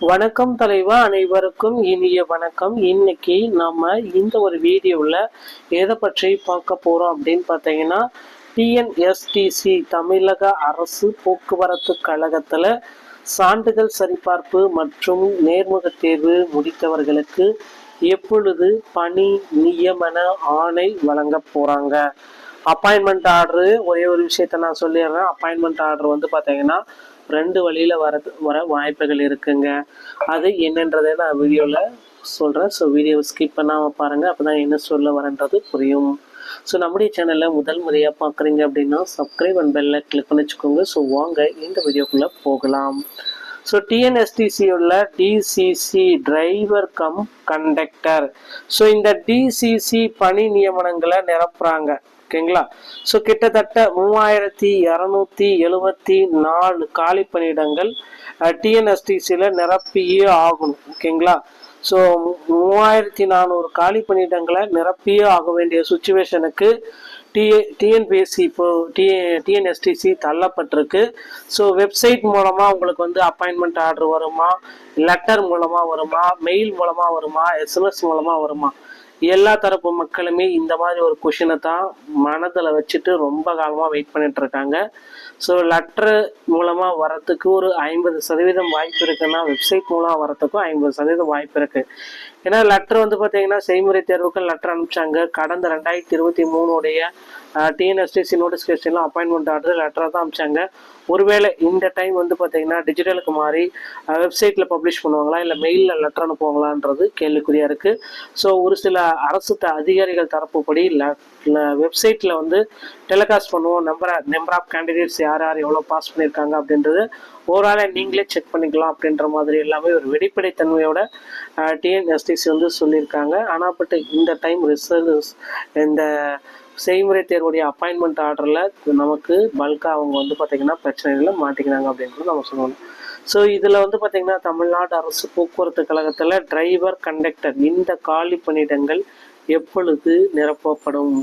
வணக்கம் தலைவா, அனைவருக்கும் இனிய வணக்கம். இன்னைக்கு நம்ம இந்த ஒரு வீடியோவில் எதை பற்றி பார்க்க போகிறோம் அப்படின்னு பார்த்தீங்கன்னா, டிஎன்எஸ்டிசி தமிழக அரசு போக்குவரத்து கழகத்தில் சான்றிதழ் சரிபார்ப்பு மற்றும் நேர்முக தேர்வு முடித்தவர்களுக்கு எப்பொழுது பணி நியமன ஆணை வழங்க போகிறாங்க. அப்பாயின்மெண்ட் ஆர்டரு ஒரே ஒரு விஷயத்த நான் சொல்லிடுறேன். அப்பாயின்மெண்ட் ஆர்டர் வந்து பார்த்தீங்கன்னா ரெண்டு வழியில் வர வாய்ப்புகள் இருக்குங்க. அது என்னன்றதை நான் வீடியோவில் சொல்கிறேன். ஸோ வீடியோவை ஸ்கிப் பண்ணாமல் பாருங்கள், அப்போ தான் என்ன சொல்ல வரன்றது புரியும். ஸோ நம்முடைய சேனலில் முதல் முறையாக பார்க்குறீங்க அப்படின்னா சப்ஸ்கிரைப் அண்ட் பெல்லை கிளிக் பண்ணி வச்சுக்கோங்க. ஸோ வாங்க இந்த வீடியோக்குள்ளே போகலாம். ஸோ டிஎன்எஸ்டிசியுள்ள TCC driver cum conductor. So இந்த டிசிசி பணி நியமனங்களை நிரப்புறாங்க. ஓகேங்களா. ஸோ கிட்டத்தட்ட 3274 காலி பணியிடங்கள் டிஎன்எஸ்டிசியில் நிரப்பியே ஆகணும். ஓகேங்களா. ஸோ 3400 காலி பணியிடங்களை நிரப்பியே ஆக வேண்டிய சுச்சுவேஷனுக்கு டிஎன்பிஎஸ்சி இப்போ டிஎன்எஸ்டிசி தள்ளப்பட்டிருக்கு. ஸோ வெப்சைட் மூலமாக உங்களுக்கு வந்து அப்பாயின்மெண்ட் ஆர்டர் வருமா, லெட்டர் மூலமாக வருமா, மெயில் மூலமாக வருமா, எஸ்எம்எஸ் மூலமாக வருமா? எல்லா தரப்பு மக்களுமே இந்த மாதிரி ஒரு கொஷினை தான் மனதில் வச்சுட்டு ரொம்ப காலமாக வெயிட் பண்ணிட்டு இருக்காங்க. ஸோ லெட்ரு மூலமாக வரத்துக்கு ஒரு 50% வாய்ப்பு இருக்குன்னா, வெப்சைட் மூலமாக வரத்துக்கும் 50% வாய்ப்பு இருக்குது. ஏன்னா லெட்ரு வந்து பார்த்தீங்கன்னா செய்முறை தேர்வுக்கு லெட்டர் அனுப்பிச்சாங்க. கடந்த 2023 டிஎன்எஸ்டிசி நோட்டிஃபிகேஷன்லாம் அப்பாயின்மெண்ட் ஆர்டர் லெட்டராக தான் அனுப்பிச்சாங்க. ஒருவேளை இந்த டைம் வந்து பார்த்தீங்கன்னா டிஜிட்டலுக்கு மாறி வெப்சைட்டில் பப்ளிஷ் பண்ணுவாங்களா, இல்லை மெயிலில் லெட்டர் அனுப்புவாங்களான்றது கேள்விக்குறியாக இருக்குது. ஸோ ஒரு சில அரசு அதிகாரிகள் தரப்புப்படி வெப்சைட்டில் வந்து டெலிகாஸ்ட் பண்ணுவோம். நம்பர் ஆஃப் கேண்டிடேட்ஸ் யார் யார் எவ்வளோ பாஸ் பண்ணியிருக்காங்க அப்படின்றது ஓவராலாக நீங்களே செக் பண்ணிக்கலாம் அப்படின்ற மாதிரி எல்லாமே ஒரு வெளிப்படைத்தன்மையோட டிஎன்எஸ்டிசி வந்து சொல்லியிருக்காங்க. ஆனால் பட் இந்த டைம் ரிசல்ட்ஸ் இந்த செய்முறை தேர்வுடைய அப்பாயின்மெண்ட் ஆர்டரில் நமக்கு பல்காக அவங்க வந்து பார்த்திங்கன்னா பிரச்சனைகளில் மாட்டிக்கிறாங்க அப்படின்றது நம்ம சொல்லணும். ஸோ இதில் வந்து பார்த்திங்கன்னா தமிழ்நாடு அரசு போக்குவரத்து கழகத்தில் டிரைவர் கண்டக்டர் இந்த காலி பணியிடங்கள் எப்பொழுது நிரப்பப்படும்?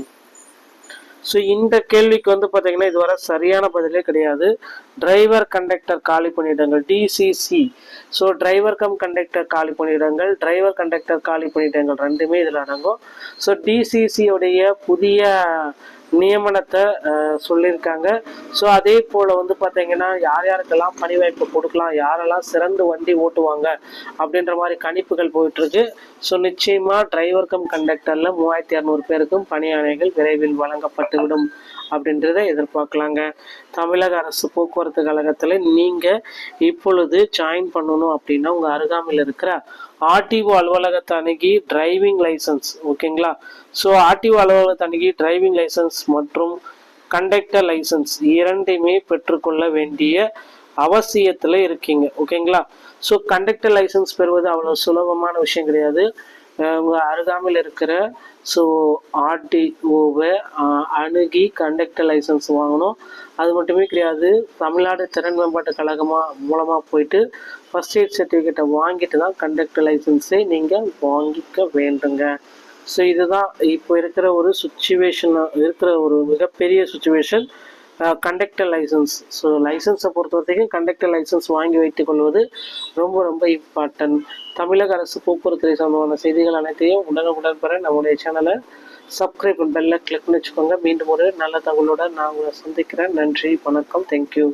ஸோ இந்த கேள்விக்கு வந்து பார்த்தீங்கன்னா இதுவரை சரியான பதிலே கிடையாது. டிரைவர் கண்டக்டர் காலி பணியிடங்கள் டிசிசி. ஸோ டிரைவர் கம் கண்டக்டர் காலி பணியிடங்கள், டிரைவர் கண்டக்டர் காலி பணியிடங்கள் ரெண்டுமே இதில் அடங்கும். ஸோ டிசிசியோடைய புதிய நியமனத்தை சொல்லியிருக்காங்க. ஸோ அதே போல் வந்து பார்த்தீங்கன்னா யார் யாருக்கெல்லாம் பணி வாய்ப்பு கொடுக்கலாம், யாரெல்லாம் சிறந்து வண்டி ஓட்டுவாங்க அப்படின்ற மாதிரி கணிப்புகள் போயிட்டுருக்கு. ஸோ நிச்சயமாக டிரைவர் கம் கண்டக்டரில் 3200 பேருக்கும் பணி ஆணைகள் விரைவில் வழங்கப்பட்டுவிடும் அப்படின்றத எதிர்பார்க்கலாங்க. தமிழக அரசு போக்குவரத்து கழகத்தில் நீங்கள் இப்பொழுது ஜாயின் பண்ணணும் அப்படின்னா உங்கள் அருகாமையில் இருக்கிற ஆர்டிஓ அலுவலகத்தை அணுகி டிரைவிங் லைசன்ஸ், ஓகேங்களா. ஸோ ஆர்டிஓ அலுவலகத்தை அணுகி டிரைவிங் லைசன்ஸ் மற்றும் கண்டக்டர் லைசன்ஸ் இரண்டையுமே பெற்றுக்கொள்ள வேண்டிய அவசியத்தில் இருக்கீங்க. ஓகேங்களா. ஸோ கண்டக்டர் லைசன்ஸ் பெறுவது அவ்வளோ சுலபமான விஷயம் கிடையாது. உங்கள் அருகாமையில் இருக்கிற ஆர்டிஓவை அணுகி கண்டக்டர் லைசன்ஸ் வாங்கணும். அது மட்டுமே கிடையாது, தமிழ்நாடு திறன் மேம்பாட்டு மூலமாக போயிட்டு ஃபஸ்ட் எய்ட் சர்டிஃபிகேட்டை வாங்கிட்டு தான் கண்டக்டர் லைசன்ஸை நீங்கள் வாங்கிக்க வேண்டுங்க. ஸோ இதுதான் இப்போ இருக்கிற ஒரு மிகப்பெரிய சுச்சுவேஷன் கண்டக்டர் லைசன்ஸ். ஸோ லைசன்ஸை பொறுத்த வரைக்கும் கண்டக்டர் லைசன்ஸ் வாங்கி வைத்துக் கொள்வது ரொம்ப ரொம்ப இம்பார்ட்டன்ட். தமிழக அரசு போக்குவரத்து சம்பந்தமான செய்திகள் அனைத்தையும் உடனுக்குடன் பெற நம்முடைய சேனலை சப்ஸ்கிரைப் பெல்ல கிளிக் பண்ணி வச்சுக்கோங்க. மீண்டும் ஒரு நல்ல தகவலோட நான் உங்களை சந்திக்கிறேன். நன்றி, வணக்கம், தேங்க்யூ.